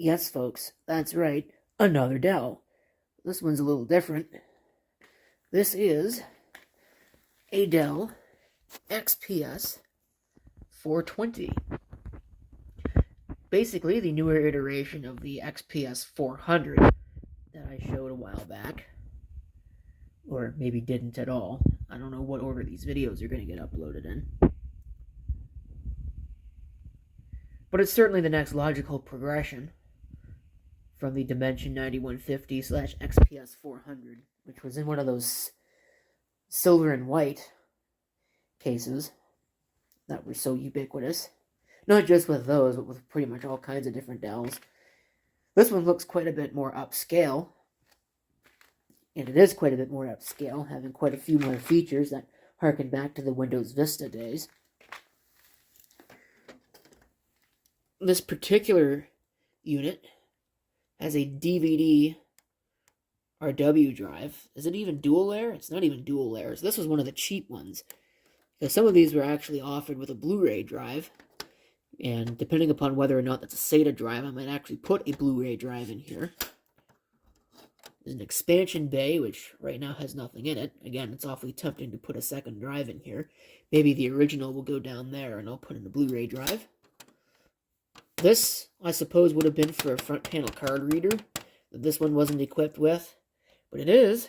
Yes, folks, that's right, another Dell. This one's a little different. This is a Dell XPS 420. Basically, the newer iteration of the XPS 400 that I showed a while back. Or maybe didn't at all. I don't know what order these videos are going to get uploaded in. But it's certainly the next logical progression from the Dimension 9150/XPS 400, which was in one of those silver and white cases that were so ubiquitous. Not just with those, but with pretty much all kinds of different Dells. This one looks quite a bit more upscale, and it is quite a bit more upscale, having quite a few more features that harken back to the Windows Vista days. This particular unit has a DVD RW drive. Is it even dual layer? It's not even dual layers. This was one of the cheap ones, because some of these were actually offered with a Blu-ray drive, and depending upon whether or not that's a SATA drive, I might actually put a Blu-ray drive in here. There's an expansion bay, which right now has nothing in it. Again, it's awfully tempting to put a second drive in here. Maybe the original will go down there, and I'll put in a Blu-ray drive. This, I suppose, would have been for a front panel card reader that this one wasn't equipped with, but it is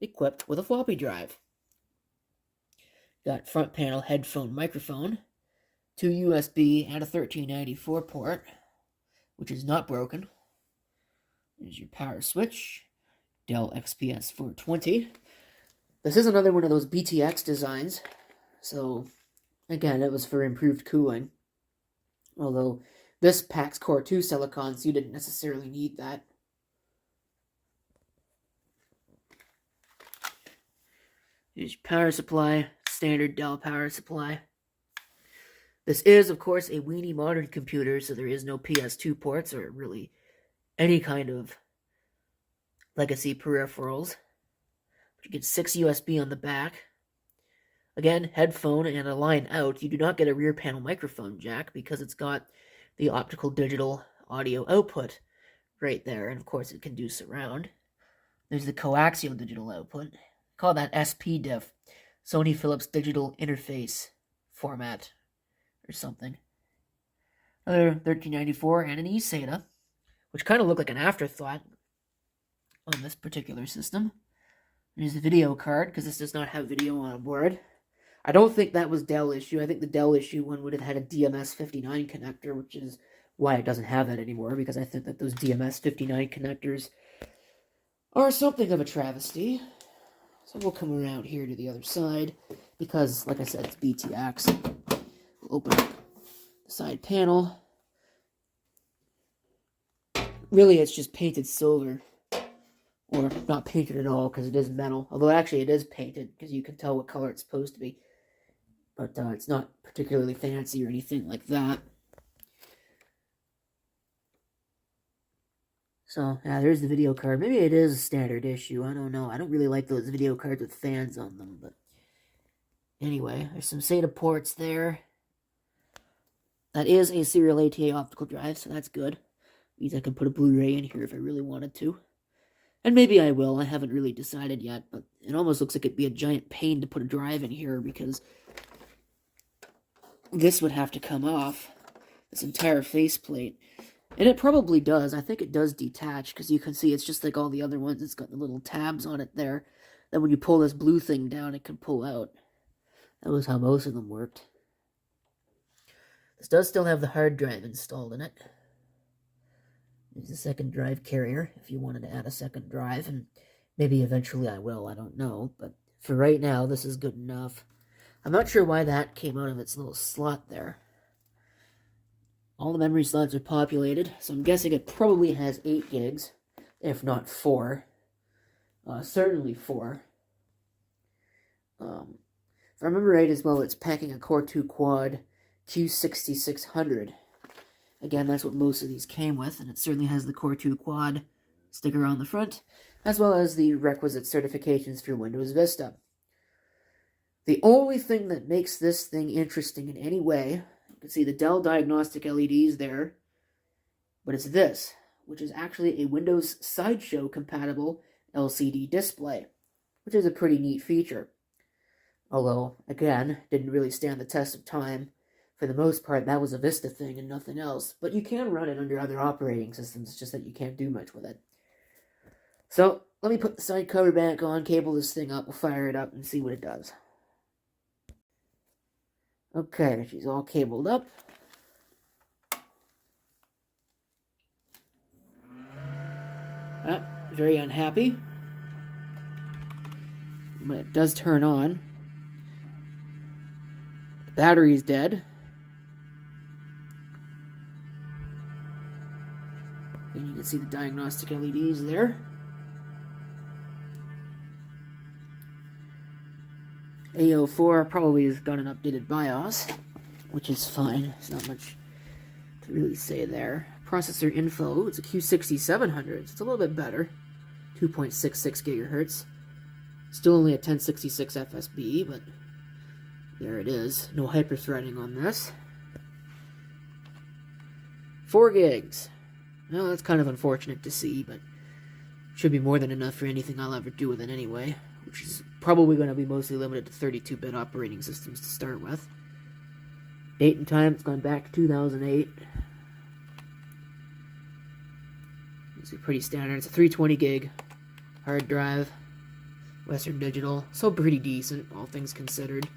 equipped with a floppy drive. Got front panel headphone microphone, 2 USB, and a 1394 port, which is not broken. There's your power switch, Dell XPS 420. This is another one of those BTX designs, so again, it was for improved cooling. Although this packs Core 2 silicon, so you didn't necessarily need that. Here's your power supply, standard Dell power supply. This is, of course, a weenie modern computer, so there is no PS2 ports or really any kind of legacy peripherals. You get 6 USB on the back. Again, headphone and a line out. You do not get a rear panel microphone jack because it's got the optical digital audio output right there, and of course it can do surround. There's the coaxial digital output. Call that SPDIF, Sony Philips Digital Interface Format, or something. Another 1394 and an eSATA, which kind of look like an afterthought on this particular system. There's the video card, because this does not have video on board. I don't think that was Dell issue. I think the Dell issue one would have had a DMS59 connector, which is why it doesn't have that anymore, because I think that those DMS59 connectors are something of a travesty. So we'll come around here to the other side, because, like I said, it's BTX. We'll open up the side panel. Really, it's just painted silver. Or not painted at all, because it is metal. Although, actually, it is painted, because you can tell what color it's supposed to be. But it's not particularly fancy or anything like that. So, yeah, there's the video card. Maybe it is a standard issue. I don't know. I don't really like those video cards with fans on them. But anyway, there's some SATA ports there. That is a serial ATA optical drive, so that's good. Means I can put a Blu-ray in here if I really wanted to. And maybe I will. I haven't really decided yet, but it almost looks like it'd be a giant pain to put a drive in here because this would have to come off, this entire faceplate. And it probably does. I think it does detach, because you can see it's just like all the other ones. It's got the little tabs on it there. Then when you pull this blue thing down, it can pull out. That was how most of them worked. This does still have the hard drive installed in it. There's a second drive carrier, if you wanted to add a second drive, and maybe eventually I will, I don't know. But for right now, this is good enough. I'm not sure why that came out of its little slot there. All the memory slots are populated, so I'm guessing it probably has 8 gigs, if not 4. Certainly 4. If I remember right as well, it's packing a Core 2 Quad Q6600. Again, that's what most of these came with, and it certainly has the Core 2 Quad sticker on the front, as well as the requisite certifications for Windows Vista. The only thing that makes this thing interesting in any way, you can see the Dell diagnostic LEDs there, but it's this, which is actually a Windows Sideshow compatible LCD display, which is a pretty neat feature. Although, again, didn't really stand the test of time. For the most part, that was a Vista thing and nothing else. But you can run it under other operating systems, it's just that you can't do much with it. So, let me put the side cover back on, cable this thing up, we'll fire it up and see what it does. Okay, she's all cabled up. Very unhappy. But it does turn on. The battery's dead. And you can see the diagnostic LEDs there. A04 probably has got an updated BIOS, which is fine. There's not much to really say there. Processor info, it's a Q6700. It's a little bit better. 2.66 gigahertz. Still only a 1066 FSB, but there it is. No hyper-threading on this. 4 gigs. Well, that's kind of unfortunate to see, but should be more than enough for anything I'll ever do with it anyway, which is probably going to be mostly limited to 32-bit operating systems to start with. Date and time, it's gone back to 2008. These are pretty standard. It's a 320 gig hard drive, Western Digital, so pretty decent, all things considered.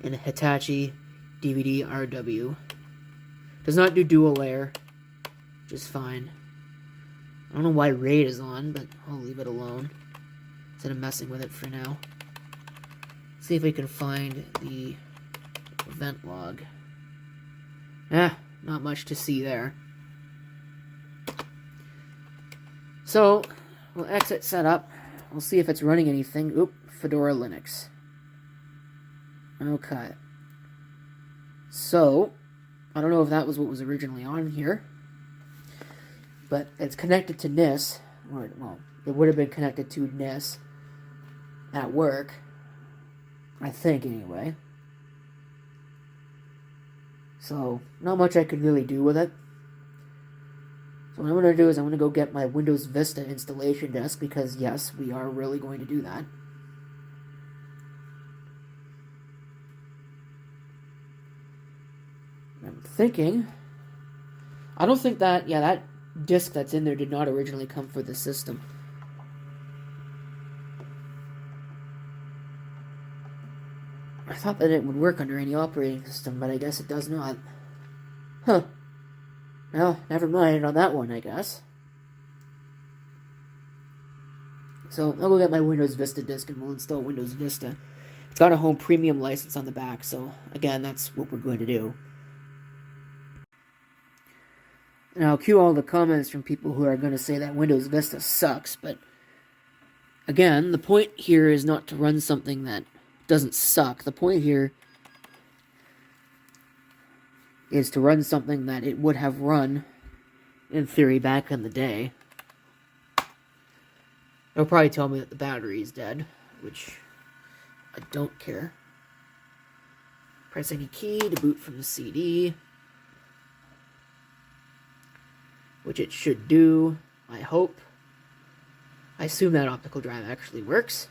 And a Hitachi DVD RW. Does not do dual layer, which is fine. I don't know why RAID is on, but I'll leave it alone instead of messing with it for now. See if we can find the event log. Not much to see there. So, we'll exit setup. We'll see if it's running anything. Oop, Fedora Linux. Okay. So, I don't know if that was what was originally on here, but it's connected to NIS, or, well, it would have been connected to NIS at work, I think anyway. So, not much I could really do with it. So what I'm going to do is I'm going to go get my Windows Vista installation disk, because yes, we are really going to do that. I'm thinking, I don't think that, yeah, that disk that's in there did not originally come for the system. I thought that it would work under any operating system, but I guess it does not. Huh. Well, never mind on that one, I guess. So, I'll go get my Windows Vista disk and we'll install Windows Vista. It's got a home premium license on the back, so again, that's what we're going to do. And I'll cue all the comments from people who are going to say that Windows Vista sucks, but again, the point here is not to run something that doesn't suck. The point here is to run something that it would have run, in theory, back in the day. They'll probably tell me that the battery is dead, which I don't care. Press any key to boot from the CD, which it should do, I hope. I assume that optical drive actually works.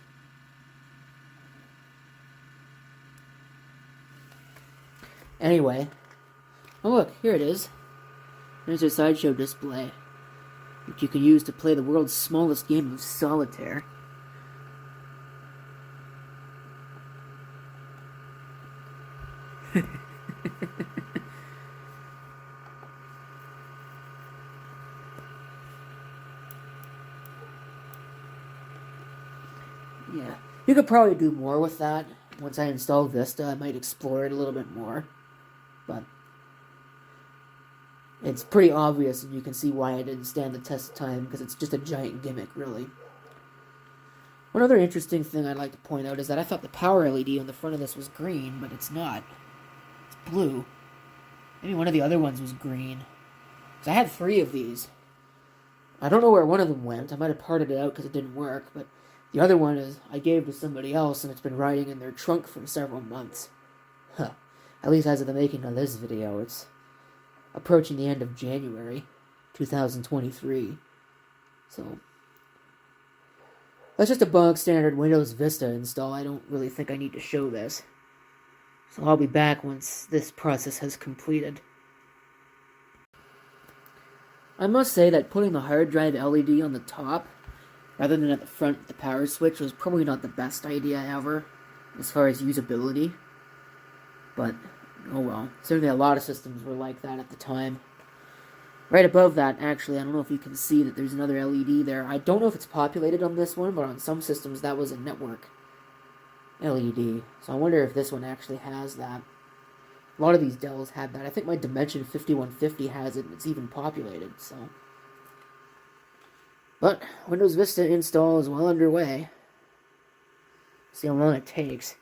Anyway, oh look, here it is. There's a Sideshow display, which you can use to play the world's smallest game of solitaire. Yeah, you could probably do more with that. Once I install Vista, I might explore it a little bit more. But it's pretty obvious, and you can see why I didn't stand the test of time, because it's just a giant gimmick, really. One other interesting thing I'd like to point out is that I thought the power LED on the front of this was green, but it's not. It's blue. Maybe one of the other ones was green. So I had 3 of these. I don't know where one of them went. I might have parted it out because it didn't work, but the other one is I gave to somebody else, and it's been riding in their trunk for several months. Huh. At least as of the making of this video, it's approaching the end of January 2023. So that's just a bog standard Windows Vista install. I don't really think I need to show this. So I'll be back once this process has completed. I must say that putting the hard drive LED on the top, rather than at the front with the power switch, was probably not the best idea ever, as far as usability. But, oh well. Certainly a lot of systems were like that at the time. Right above that, actually, I don't know if you can see that there's another LED there. I don't know if it's populated on this one, but on some systems that was a network LED. So I wonder if this one actually has that. A lot of these Dells had that. I think my Dimension 5150 has it, and it's even populated, so. But Windows Vista install is well underway. See how long it takes.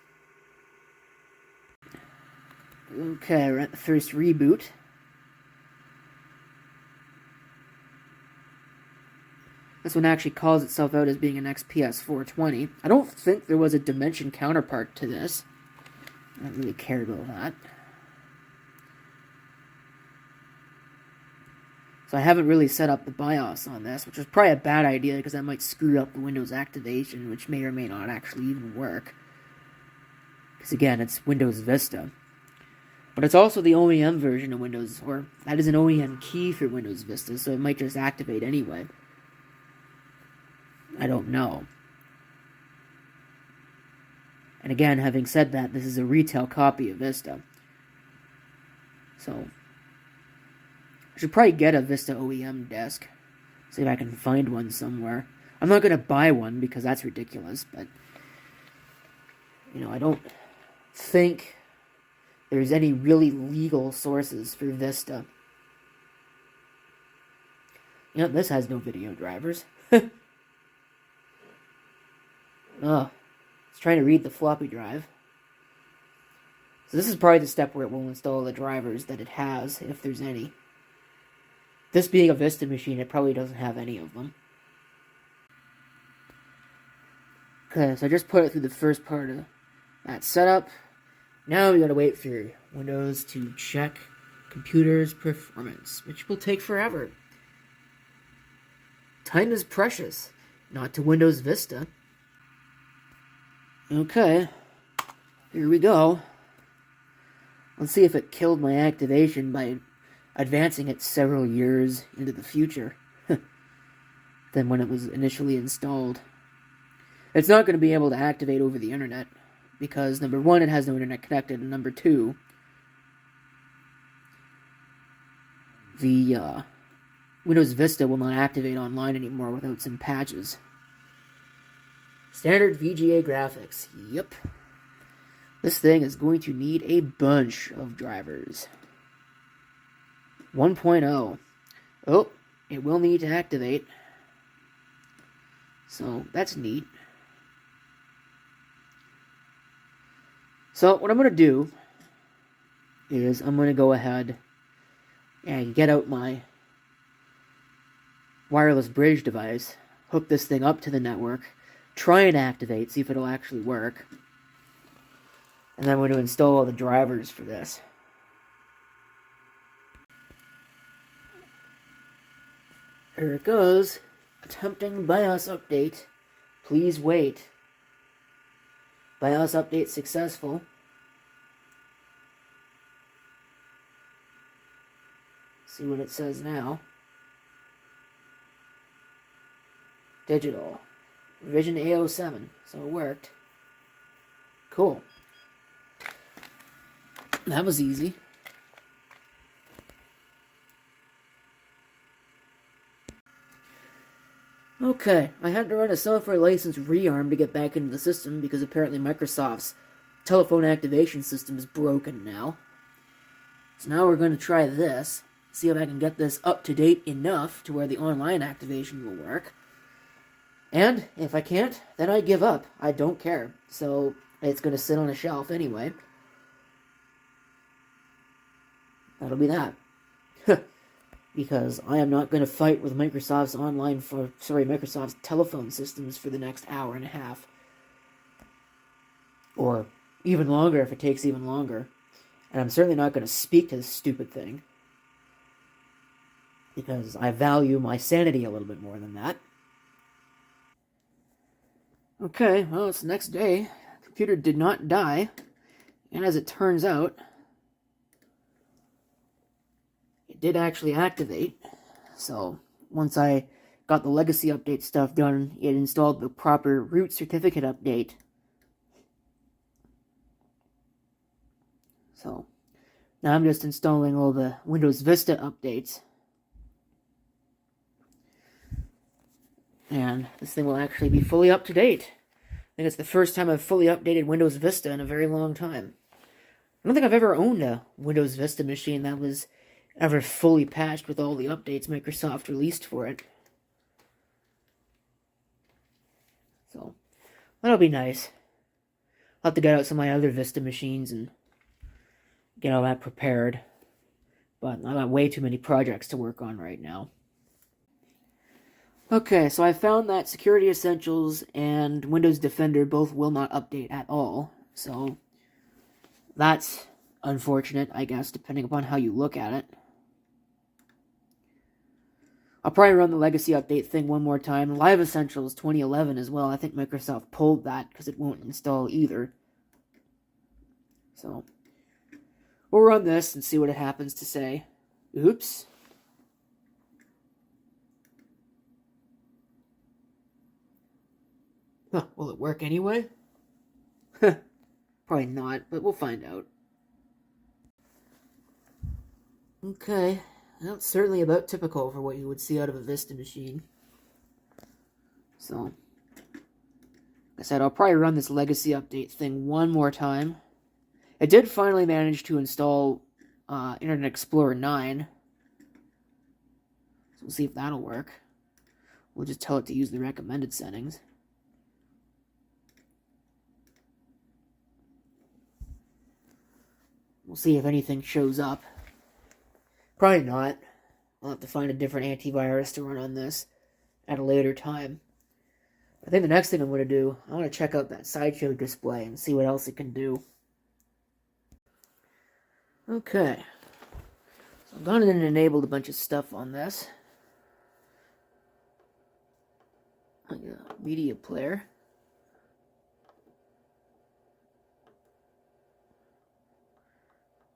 Okay, we're at the first reboot. This one actually calls itself out as being an XPS 420. I don't think there was a Dimension counterpart to this. I don't really care about that. So I haven't really set up the BIOS on this, which is probably a bad idea because that might screw up the Windows activation, which may or may not actually even work. Because again, it's Windows Vista. But it's also the OEM version of Windows, or that is an OEM key for Windows Vista, so it might just activate anyway. I don't know. And again, having said that, this is a retail copy of Vista. So I should probably get a Vista OEM desk. See if I can find one somewhere. I'm not going to buy one because that's ridiculous, but I don't think there's any really legal sources for Vista. This has no video drivers. Oh, it's trying to read the floppy drive. So this is probably the step where it will install the drivers that it has, if there's any. This being a Vista machine, it probably doesn't have any of them. Okay, so I just put it through the first part of that setup. Now we gotta wait for Windows to check computer's performance, which will take forever. Time is precious, not to Windows Vista. Okay, here we go. Let's see if it killed my activation by advancing it several years into the future than when it was initially installed. It's not going to be able to activate over the internet because, number one, it has no internet connected, and number two, the Windows Vista will not activate online anymore without some patches. Standard VGA graphics. Yep. This thing is going to need a bunch of drivers. 1.0. Oh, it will need to activate. So, that's neat. So, what I'm going to do is I'm going to go ahead and get out my wireless bridge device, hook this thing up to the network, try and activate, see if it'll actually work. And then I'm going to install all the drivers for this. Here it goes. Attempting BIOS update. Please wait. BIOS update successful. See what it says now. Digital. Revision A07. So it worked. Cool. That was easy. Okay, I had to run a software license rearm to get back into the system because apparently Microsoft's telephone activation system is broken now. So now we're going to try this, see if I can get this up to date enough to where the online activation will work. And if I can't, then I give up. I don't care. So it's going to sit on a shelf anyway. That'll be that. Because I am not going to fight with Microsoft's Microsoft's telephone systems for the next hour and a half. Or even longer if it takes even longer. And I'm certainly not going to speak to this stupid thing. because I value my sanity a little bit more than that. Okay, well, it's the next day. The computer did not die, and as it turns out, it did actually activate. So once I got the legacy update stuff done, it installed the proper root certificate update. So now I'm just installing all the Windows Vista updates. And this thing will actually be fully up to date. I think it's the first time I've fully updated Windows Vista in a very long time. I don't think I've ever owned a Windows Vista machine that was ever fully patched with all the updates Microsoft released for it. So, that'll be nice. I'll have to get out some of my other Vista machines and get all that prepared. But I've got way too many projects to work on right now. Okay, so I found that Security Essentials and Windows Defender both will not update at all. So, that's unfortunate, I guess, depending upon how you look at it. I'll probably run the legacy update thing one more time. Live Essentials 2011 as well. I think Microsoft pulled that because it won't install either. So, we'll run this and see what it happens to say. Oops. Huh, will it work anyway? Probably not, but we'll find out. Okay, that's certainly about typical for what you would see out of a Vista machine. So, like I said, I'll probably run this legacy update thing one more time. It did finally manage to install Internet Explorer 9. So we'll see if that'll work. We'll just tell it to use the recommended settings. We'll see if anything shows up. Probably not. I'll have to find a different antivirus to run on this at a later time. I think the next thing I'm going to do, I want to check out that Sideshow display and see what else it can do. Okay. So I've gone in and enabled a bunch of stuff on this. Like a media player.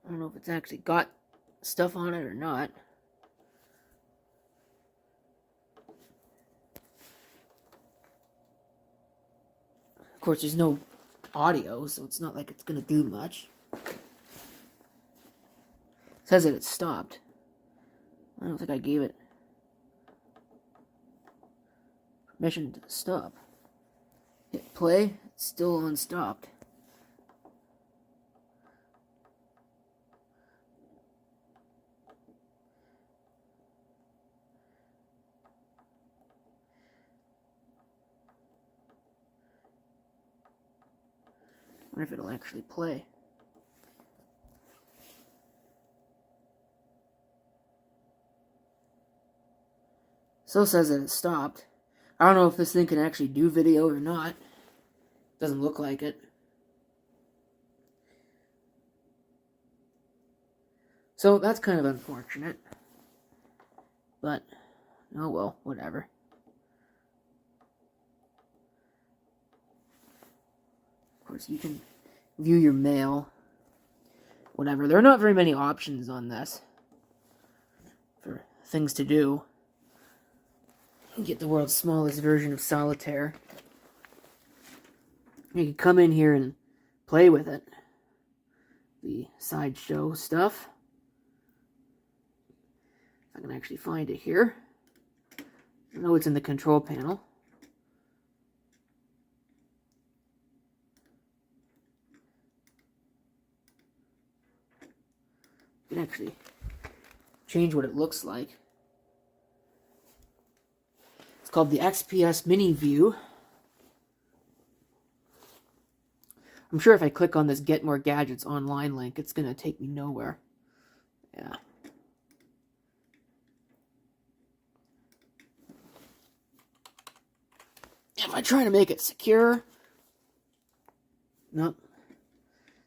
I don't know if it's actually got stuff on it or not. Of course, there's no audio, so it's not like it's going to do much. It says that it stopped. I don't think I gave it permission to stop. Hit play, it's still unstopped. I wonder if it'll actually play. Still says that it stopped. I don't know if this thing can actually do video or not. Doesn't look like it. So that's kind of unfortunate. But, oh well, whatever. Of course, you can view your mail. Whatever. There are not very many options on this for things to do. You get the world's smallest version of solitaire. You can come in here and play with it. The Sideshow stuff. If I can actually find it here. I know it's in the control panel. You can actually change what it looks like. It's called the XPS Mini View. I'm sure if I click on this Get More Gadgets online link, it's going to take me nowhere. Yeah. If I try to make it secure, nope.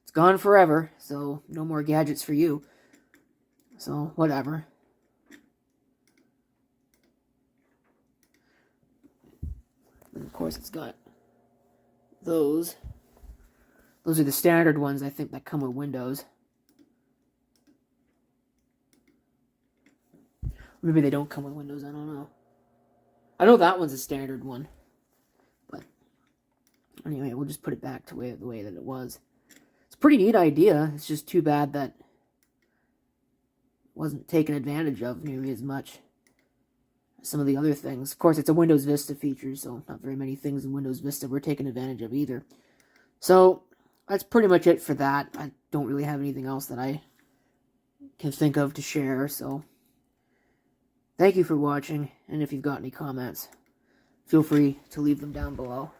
It's gone forever, so no more gadgets for you. So, whatever. of course, it's got those. Those are the standard ones, I think, that come with Windows. Maybe they don't come with Windows, I don't know. I know that one's a standard one. But anyway, we'll just put it back to the way that it was. It's a pretty neat idea. It's just too bad that it wasn't taken advantage of nearly as much as some of the other things. Of course, it's a Windows Vista feature, so not very many things in Windows Vista were taken advantage of either. So that's pretty much it for that. I don't really have anything else that I can think of to share, so thank you for watching, and if you've got any comments, feel free to leave them down below.